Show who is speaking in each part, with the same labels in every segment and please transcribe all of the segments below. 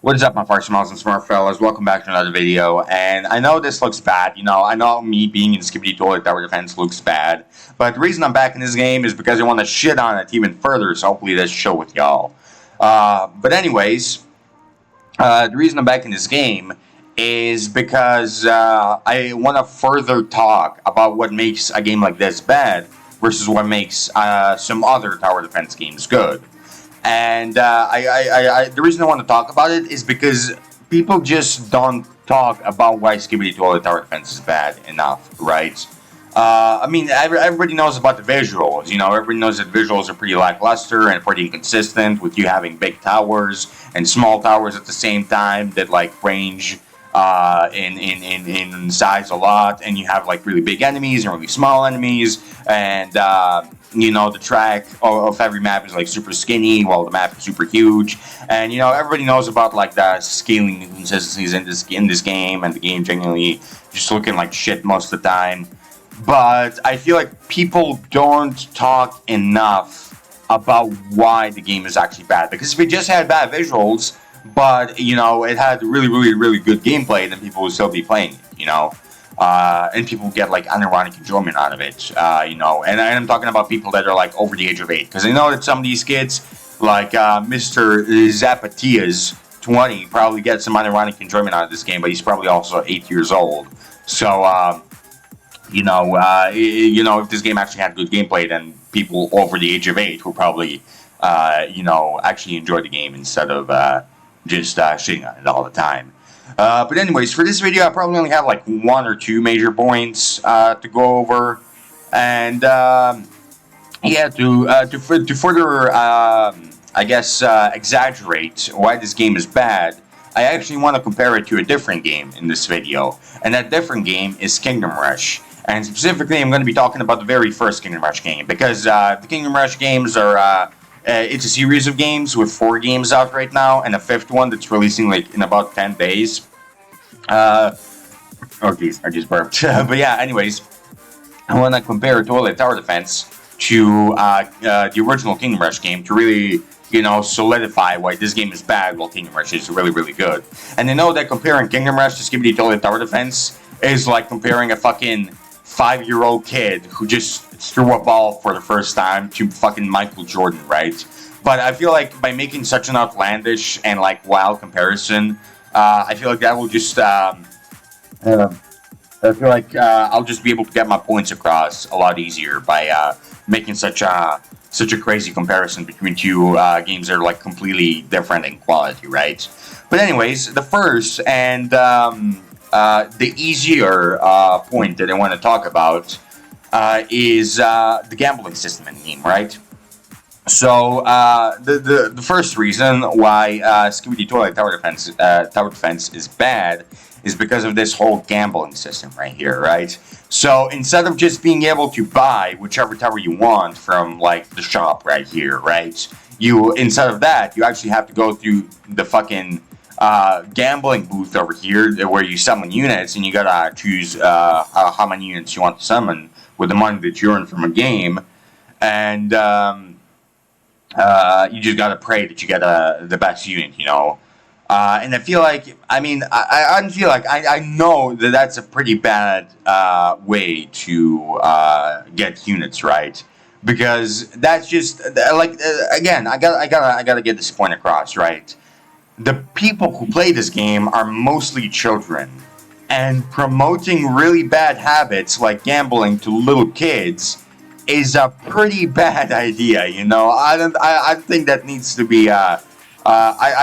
Speaker 1: What is up, my Farks, Smiles, and Smart Fellas? Welcome back to another video. And I know this looks bad. I know me being in Skibbity Toilet Tower Defense looks bad. But the reason I'm back in this game is because I want to shit on it even further. So hopefully this show with y'all. But anyways, the reason I'm back in this game is because I want to further talk about what makes a game like this bad versus what makes some other tower defense games good. And the reason I want to talk about it is because people just don't talk about why Skibbity Toilet Tower Defense is bad enough, right? I mean, everybody knows about the visuals. Everybody knows that visuals are pretty lackluster and pretty inconsistent, with you having big towers and small towers at the same time that range in size a lot, and you have really big enemies and really small enemies, and the track of every map is super skinny while the map is super huge, and everybody knows about the scaling inconsistencies in this game, and the game genuinely just looking like shit most of the time. But I feel like people don't talk enough about why the game is actually bad, because if it just had bad visuals but it had really good gameplay, then people would still be playing it, and people get unironic enjoyment out of it, and I'm talking about people that are over the age of 8, because I know that some of these kids, Mr. Zapatia's 20, probably get some unironic enjoyment out of this game, but he's probably also 8 years old. So if this game actually had good gameplay, then people over the age of 8 would probably actually enjoy the game instead of just shitting on it all the time. But anyways, for this video, I probably only have one or two major points to go over, and to further exaggerate why this game is bad, I actually want to compare it to a different game in this video, and that different game is Kingdom Rush. And specifically, I'm going to be talking about the very first Kingdom Rush game, because the Kingdom Rush games are it's a series of games with 4 games out right now, and a 5th one that's releasing in about 10 days. Oh geez, I just burped. But yeah, anyways, I want to compare Toilet Tower Defense to the original Kingdom Rush game to really, solidify why this game is bad while Kingdom Rush is really good. And I know that comparing Kingdom Rush to Skibbity Toilet Tower Defense is like comparing a fucking 5-year-old kid who just threw a ball for the first time to fucking Michael Jordan, right? But I feel like by making such an outlandish and wild comparison, I feel like that will just I feel like I'll just be able to get my points across a lot easier by making such a crazy comparison between two games that are completely different in quality, right? But anyways, the first and the easier point that I want to talk about is the gambling system in the game, right? So the first reason why Skibbity Toilet Tower Defense is bad is because of this whole gambling system right here, right? So instead of just being able to buy whichever tower you want from the shop right here, right? Instead of that, you actually have to go through the fucking gambling booth over here where you summon units, and you gotta choose how many units you want to summon with the money that you earn from a game, and you just gotta pray that you get the best unit, and I feel like, I feel like I know that that's a pretty bad way to get units, right? Because that's just again, I gotta get this point across, right? The people who play this game are mostly children, and promoting really bad habits like gambling to little kids is a pretty bad idea. I think that needs to be. I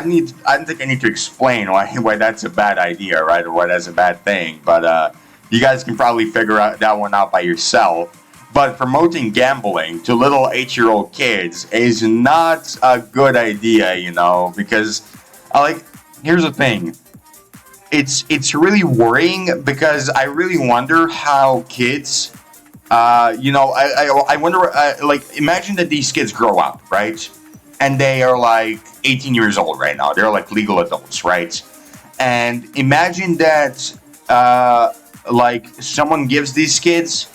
Speaker 1: don't think I need to explain why that's a bad idea, right, or why that's a bad thing. But you guys can probably figure that one out by yourself. But promoting gambling to little 8-year-old kids is not a good idea, because. Here's the thing. It's really worrying, because I really wonder how kids, I wonder, imagine that these kids grow up, right? And they are 18 years old right now. They're legal adults, right? And imagine that, someone gives these kids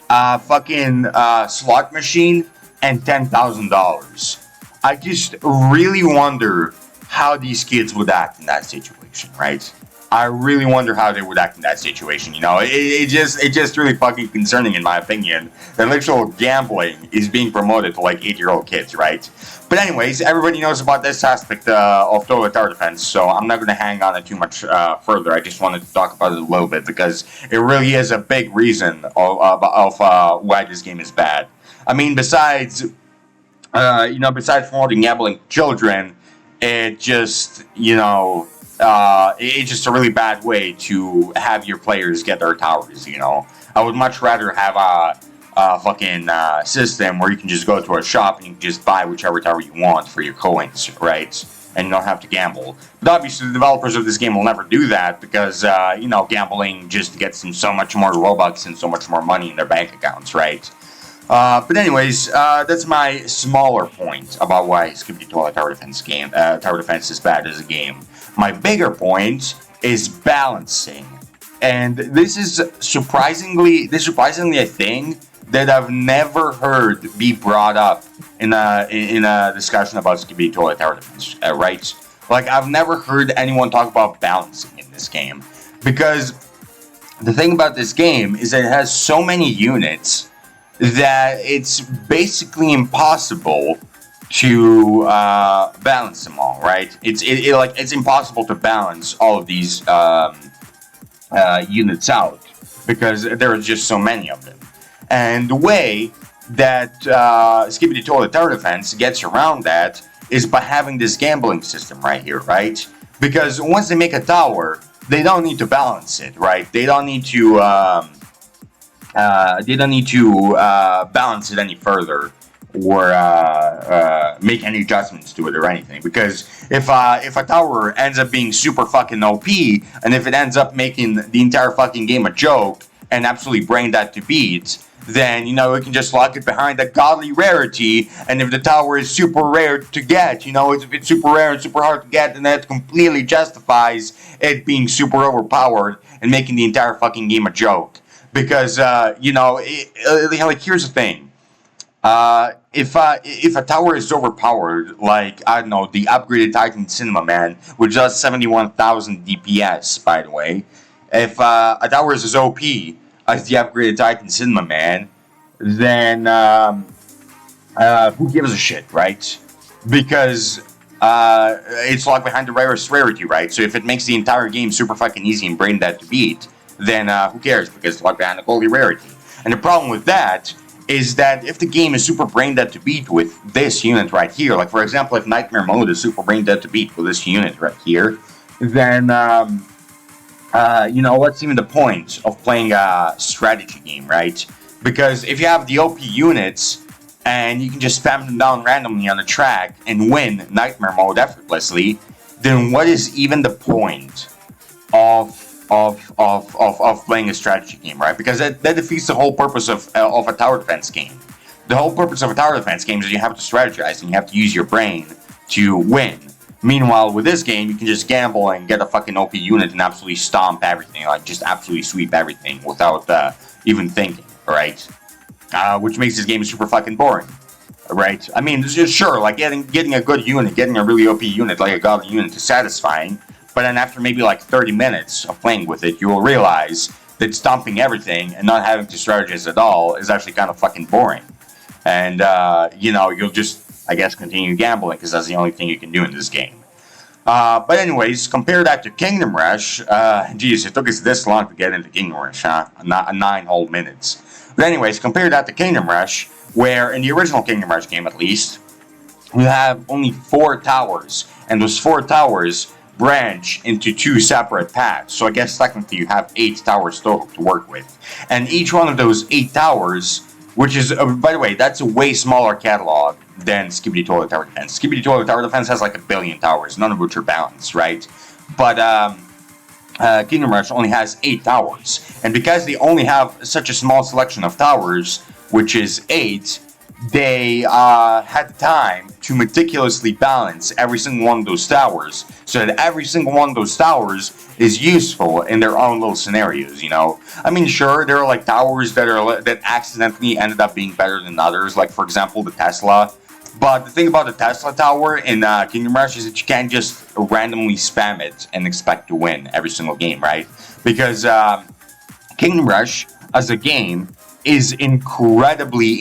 Speaker 1: a fucking slot machine and $10,000. I just really wonder how these kids would act in that situation, right? I really wonder how they would act in that situation. It's just really fucking concerning, in my opinion, that literal gambling is being promoted to like 8-year-old kids, right? But anyways, everybody knows about this aspect of toilet tower defense, so I'm not going to hang on it too much further. I just wanted to talk about it a little bit because it really is a big reason of why this game is bad. I mean, besides promoting gambling to children, it just, it's just a really bad way to have your players get their towers. I would much rather have a fucking system where you can just go to a shop and you can just buy whichever tower you want for your coins, right? And you don't have to gamble. But obviously, the developers of this game will never do that because, gambling just gets them so much more Robux and so much more money in their bank accounts, right? But anyways, that's my smaller point about why Skippy Toilet Tower Defense is bad as a game. My bigger point is balancing, and this is surprisingly a thing that I've never heard be brought up in a discussion about Skippy Toilet Tower Defense, right? Like, I've never heard anyone talk about balancing in this game, because the thing about this game is that it has so many units that it's basically impossible to balance them all, right? It's impossible to balance all of these units out because there are just so many of them. And the way that Skippity Toilet Tower Defense gets around that is by having this gambling system right here, right? Because once they make a tower, they don't need to balance it, right? They don't need to balance it any further or make any adjustments to it or anything. Because if a tower ends up being super fucking OP, and if it ends up making the entire fucking game a joke and absolutely brain dead to beat, then we can just lock it behind a godly rarity. And if the tower is super rare to get, if it's super rare and super hard to get, then that completely justifies it being super overpowered and making the entire fucking game a joke. Because here's the thing: if a tower is overpowered, like, I don't know, the upgraded Titan Cinema Man, which does 71,000 DPS, by the way, if a tower is as OP as the upgraded Titan Cinema Man, then who gives a shit, right? Because it's locked behind the rarest rarity, right? So if it makes the entire game super fucking easy and brain dead to beat, then who cares? Because it's locked behind the holy rarity. And the problem with that is that if the game is super brain dead to beat with this unit right here, like for example, if Nightmare Mode is super brain dead to beat with this unit right here, then what's even the point of playing a strategy game, right? Because if you have the OP units and you can just spam them down randomly on the track and win Nightmare Mode effortlessly, then what is even the point of playing a strategy game, right? Because that defeats the whole purpose of a tower defense game. The whole purpose of a tower defense game is you have to strategize and you have to use your brain to win. Meanwhile, with this game, you can just gamble and get a fucking OP unit and absolutely stomp everything, like just absolutely sweep everything without even thinking, right? Which makes this game super fucking boring, right? I mean, sure, like getting a good unit, getting a really OP unit, like a godly unit, is satisfying. But then after maybe like 30 minutes of playing with it, you will realize that stomping everything and not having to strategize at all is actually kind of fucking boring. And, you'll just, I guess, continue gambling because that's the only thing you can do in this game. But anyways, compare that to Kingdom Rush. Geez, it took us this long to get into Kingdom Rush, huh? 9 whole minutes. But anyways, compare that to Kingdom Rush, where in the original Kingdom Rush game at least, you have only 4 towers. And those 4 towers branch into 2 separate paths. So I guess technically you have 8 towers total to work with. And each one of those 8 towers, which is, by the way, that's a way smaller catalog than Skippity Toilet Tower Defense. Skippity Toilet Tower Defense has like 1 billion towers, none of which are balanced, right? But Kingdom Rush only has 8 towers. And because they only have such a small selection of towers, which is 8, they had time to meticulously balance every single one of those towers so that every single one of those towers is useful in their own little scenarios, I mean, sure, there are like towers that accidentally ended up being better than others, like for example the Tesla. But the thing about the Tesla tower in Kingdom Rush is that you can't just randomly spam it and expect to win every single game, right? Because Kingdom Rush as a game is incredibly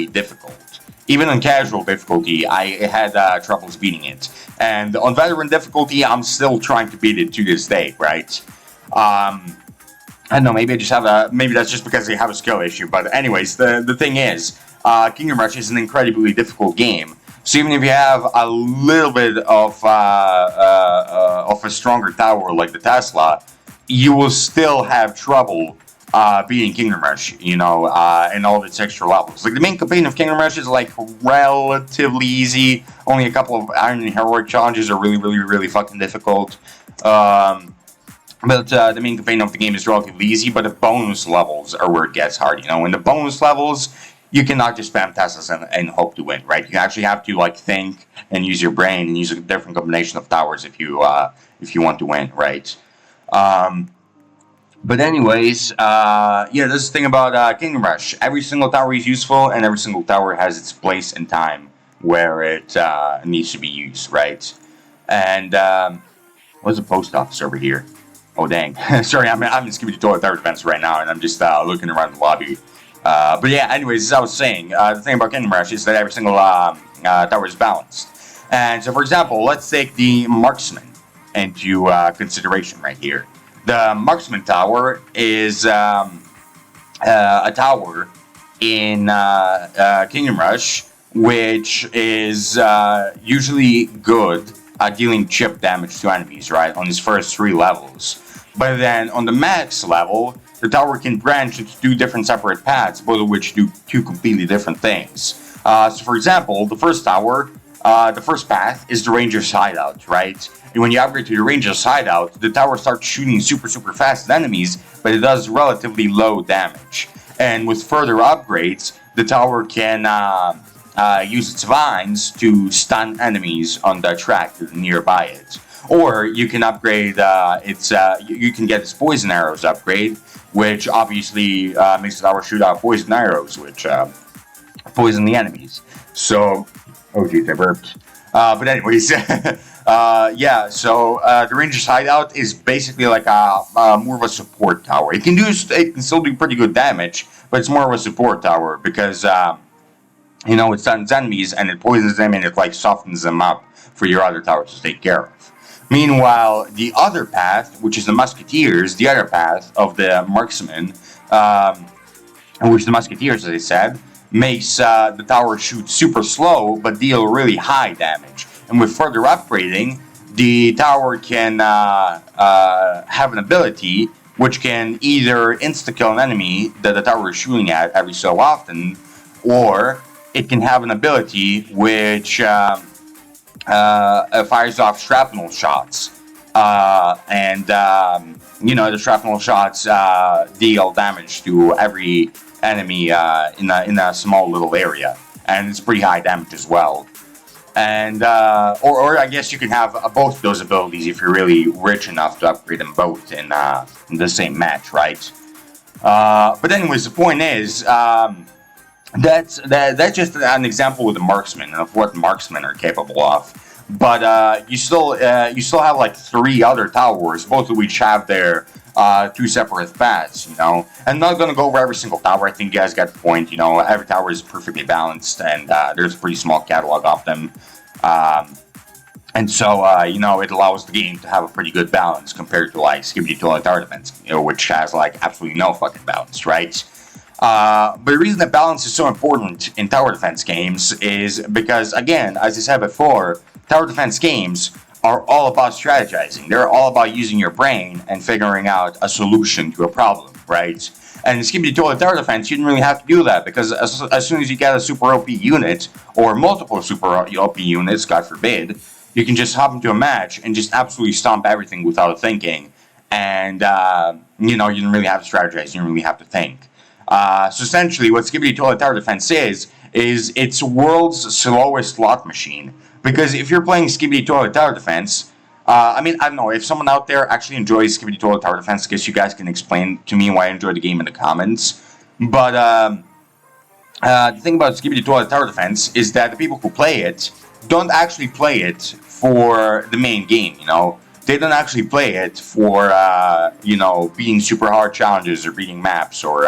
Speaker 1: difficult. Even on casual difficulty, I had troubles beating it. And on veteran difficulty, I'm still trying to beat it to this day, right? I don't know, maybe I just have maybe that's just because I have a skill issue. But anyways, the thing is, Kingdom Rush is an incredibly difficult game. So even if you have a little bit of a stronger tower like the Tesla, you will still have trouble beating Kingdom Rush, and all its extra levels. Like the main campaign of Kingdom Rush is like relatively easy. Only a couple of Iron and Heroic challenges are really fucking difficult. But the main campaign of the game is relatively easy, but the bonus levels are where it gets hard. In the bonus levels, you cannot just spam Teslas and hope to win, right? You actually have to think and use your brain and use a different combination of towers if you want to win, right? But anyways, that's the thing about Kingdom Rush. Every single tower is useful, and every single tower has its place and time where it needs to be used, right? And what's the post office over here? Oh, dang. Sorry, I'm in Skibidi Toilet Tower Defense right now, and I'm just looking around the lobby. But yeah, anyways, as I was saying, the thing about Kingdom Rush is that every single tower is balanced. And so, for example, let's take the Marksman into consideration right here. The Marksman Tower is a tower in Kingdom Rush, which is usually good at dealing chip damage to enemies, right, on its first 3 levels. But then on the max level, the tower can branch into 2 different separate paths, both of which do 2 completely different things. So for example, the first tower, the first path is the Ranger's Hideout, right? And when you upgrade to the Ranger's Hideout, the tower starts shooting super fast at enemies, but it does relatively low damage. And with further upgrades, the tower can use its vines to stun enemies on the track nearby it. Or you can upgrade you can get its poison arrows upgrade, which obviously makes the tower shoot out poison arrows, which poison the enemies. So, oh geez, I burped. But anyways, the Ranger's Hideout is basically like more of a support tower. It can still do pretty good damage, but it's more of a support tower because it stuns enemies and it poisons them and it softens them up for your other towers to take care of. Meanwhile, the other path, which is the Musketeers, the other path of the Marksman, which the Musketeers, as I said, makes the tower shoot super slow but deal really high damage. And with further upgrading, the tower can have an ability which can either insta-kill an enemy that the tower is shooting at every so often, or it can have an ability which fires off shrapnel shots. The shrapnel shots deal damage to every enemy in a small little area, and it's pretty high damage as well. And or I guess you can have both those abilities if you're really rich enough to upgrade them both in the same match, right? But anyways, the point is that's just an example with the Marksman and of what Marksmen are capable of. But you still have 3 other towers, both of which have their 2 separate paths, I'm not going to go over every single tower. I think you guys got the point. Every tower is perfectly balanced, and there's a pretty small catalog of them. And so, it allows the game to have a pretty good balance compared to, Skibidi Toilet Tower Defense, which has, absolutely no fucking balance, right? But the reason that balance is so important in tower defense games is because, again, as I said before, tower defense games are all about strategizing. They're all about using your brain and figuring out a solution to a problem, right? And in Skibidi Toilet Tower Defense, you didn't really have to do that, because as soon as you get a super OP unit, or multiple super OP units, God forbid, you can just hop into a match and just absolutely stomp everything without thinking. And, you didn't really have to strategize, you didn't really have to think. So essentially, what Skibidi Toilet Tower Defense is it's world's slowest slot machine. Because if you're playing Skibidi Toilet Tower Defense, I don't know, if someone out there actually enjoys Skibidi Toilet Tower Defense, I guess you guys can explain to me why I enjoy the game in the comments. But the thing about Skibidi Toilet Tower Defense is that the people who play it don't actually play it for the main game. They don't actually play it for beating super hard challenges or beating maps or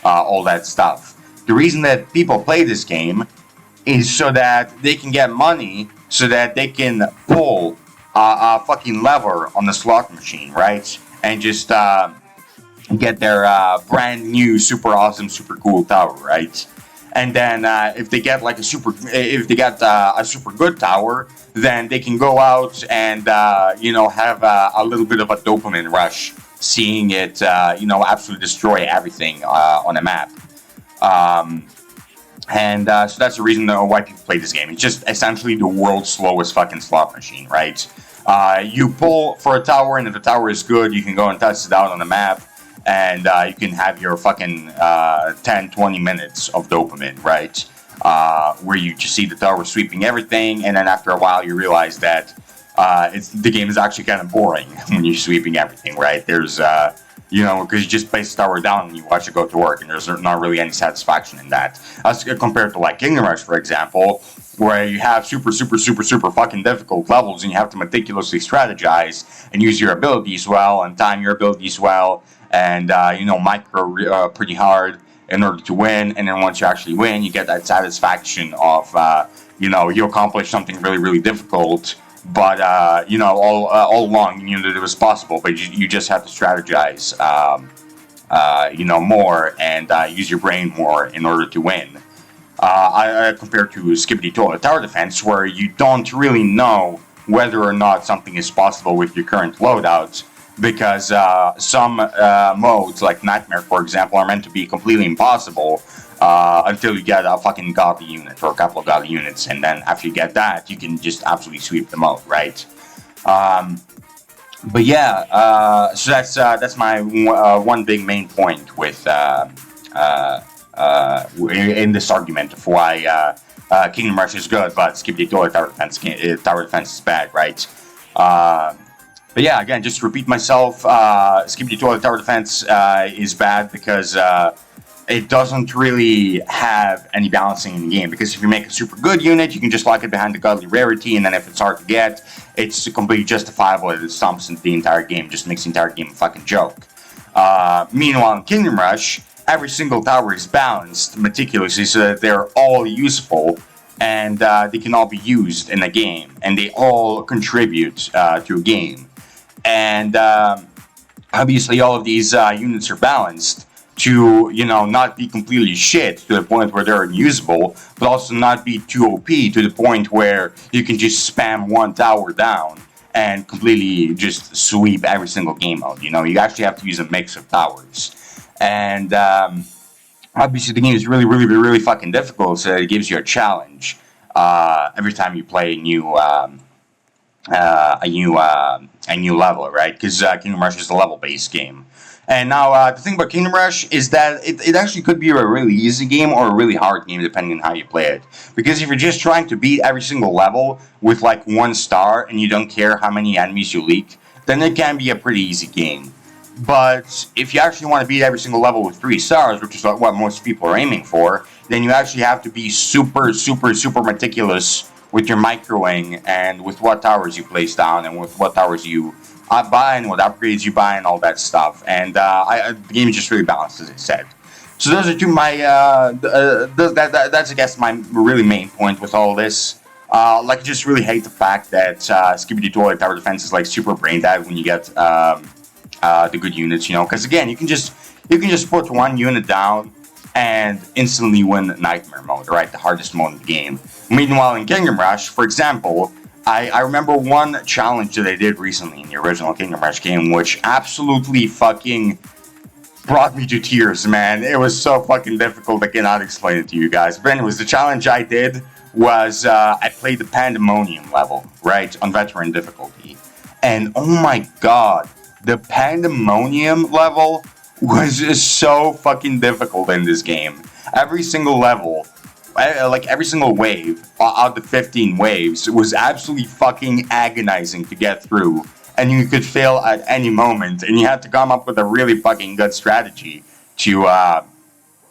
Speaker 1: all that stuff. The reason that people play this game is so that they can get money, so that they can pull a fucking lever on the slot machine, right? And just get their brand new, super awesome, super cool tower, right? And then if they get a super good tower, then they can go out and have a little bit of a dopamine rush, seeing it absolutely destroy everything on a map. So that's the reason why people play this game. It's just essentially the world's slowest fucking slot machine, right? You pull for a tower, and if the tower is good, you can go and test it out on the map, and you can have your fucking 10-20 minutes of dopamine, right? Where you just see the tower sweeping everything, and then after a while you realize that the game is actually kind of boring when you're sweeping everything, right? There's because you just place the tower down and you watch it go to work, and there's not really any satisfaction in that. As compared to like Kingdom Rush, for example, where you have super, super, super, super fucking difficult levels, and you have to meticulously strategize and use your abilities well and time your abilities well, and micro pretty hard in order to win. And then once you actually win, you get that satisfaction of you accomplish something really, really difficult. But all along you knew that it was possible, but you just have to strategize, more and use your brain more in order to win. Compared to Skibbity Toilet Tower Defense, where you don't really know whether or not something is possible with your current loadouts, because some modes, like Nightmare, for example, are meant to be completely impossible until you get a fucking godly unit or a couple of godly units, and then after you get that, you can just absolutely sweep them out, right? But yeah, so that's my one big main point with in this argument of why Kingdom Rush is good, but Skibbity Toilet Tower Defense is bad, right? But yeah, again, just to repeat myself, Skibbity Toilet Tower Defense is bad because it doesn't really have any balancing in the game. Because if you make a super good unit, you can just lock it behind the godly rarity, and then if it's hard to get, it's completely justifiable. It stomps the entire game, just makes the entire game a fucking joke. Meanwhile, in Kingdom Rush, every single tower is balanced meticulously so that they're all useful, and they can all be used in a game, and they all contribute to a game. And obviously all of these units are balanced to, not be completely shit to the point where they're unusable, but also not be too OP to the point where you can just spam one tower down and completely just sweep every single game out. You actually have to use a mix of towers. And obviously the game is really, really, really fucking difficult, so it gives you a challenge every time you play a new level, right? Because Kingdom Rush is a level-based game. And now, the thing about Kingdom Rush is that it actually could be a really easy game or a really hard game, depending on how you play it. Because if you're just trying to beat every single level with, 1 star, and you don't care how many enemies you leak, then it can be a pretty easy game. But if you actually want to beat every single level with 3 stars, which is what most people are aiming for, then you actually have to be super, super, super meticulous with your microing and with what towers you place down and with what towers you buy and what upgrades you buy and all that stuff. And the game is just really balanced, as I said. So those are that's I guess my really main point with all this. I just really hate the fact that Skibbity Toilet Tower Defense is super brain dead when you get the good units, because again, you can just put one unit down and instantly win Nightmare mode, right? The hardest mode in the game. Meanwhile, in Kingdom Rush, for example, I remember one challenge that I did recently in the original Kingdom Rush game, which absolutely fucking brought me to tears, man. It was so fucking difficult, I cannot explain it to you guys. But anyways, the challenge I did was I played the Pandemonium level, right? On veteran difficulty. And oh my god, the Pandemonium level was just so fucking difficult in this game. Every single level, every single wave out of the 15 waves was absolutely fucking agonizing to get through, and you could fail at any moment, and you had to come up with a really fucking good strategy to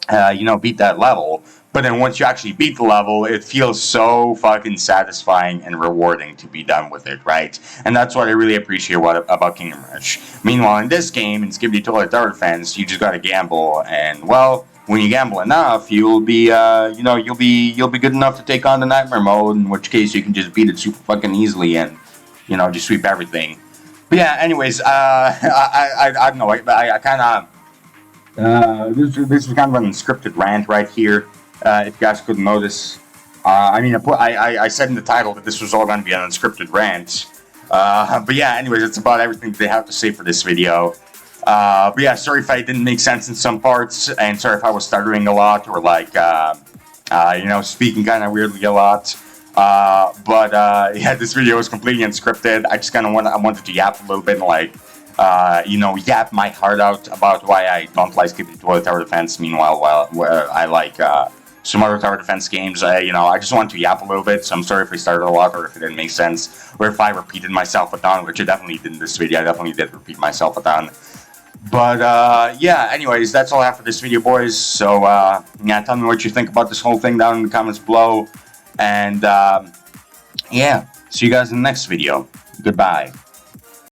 Speaker 1: beat that level. But then once you actually beat the level, it feels so fucking satisfying and rewarding to be done with it, right? And that's what I really appreciate about Kingdom Rush. Meanwhile, in this game, in Skibidi Toilet Tower Defense, you just gotta gamble, and well, when you gamble enough, you'll be good enough to take on the Nightmare Mode. In which case, you can just beat it super fucking easily and just sweep everything. But yeah, anyways, I don't know, I kind of. This is kind of an unscripted rant right here. If you guys couldn't notice, I said in the title that this was all going to be an unscripted rant. But yeah, anyways, it's about everything they have to say for this video. But yeah, sorry if I didn't make sense in some parts, and sorry if I was stuttering a lot or like, speaking kind of weirdly a lot. But yeah, this video was completely unscripted. I just kind of wanted to yap a little bit and like. Yap my heart out about why I don't like Skibidi Toilet Tower Defense. Meanwhile, I like some other tower defense games, I just wanted to yap a little bit. So I'm sorry if I started a lot or if it didn't make sense or if I repeated myself a ton, which I definitely did in this video. I definitely did repeat myself a ton. But yeah, anyways, that's all I have for this video, boys. So yeah, tell me what you think about this whole thing down in the comments below. And yeah, see you guys in the next video. Goodbye.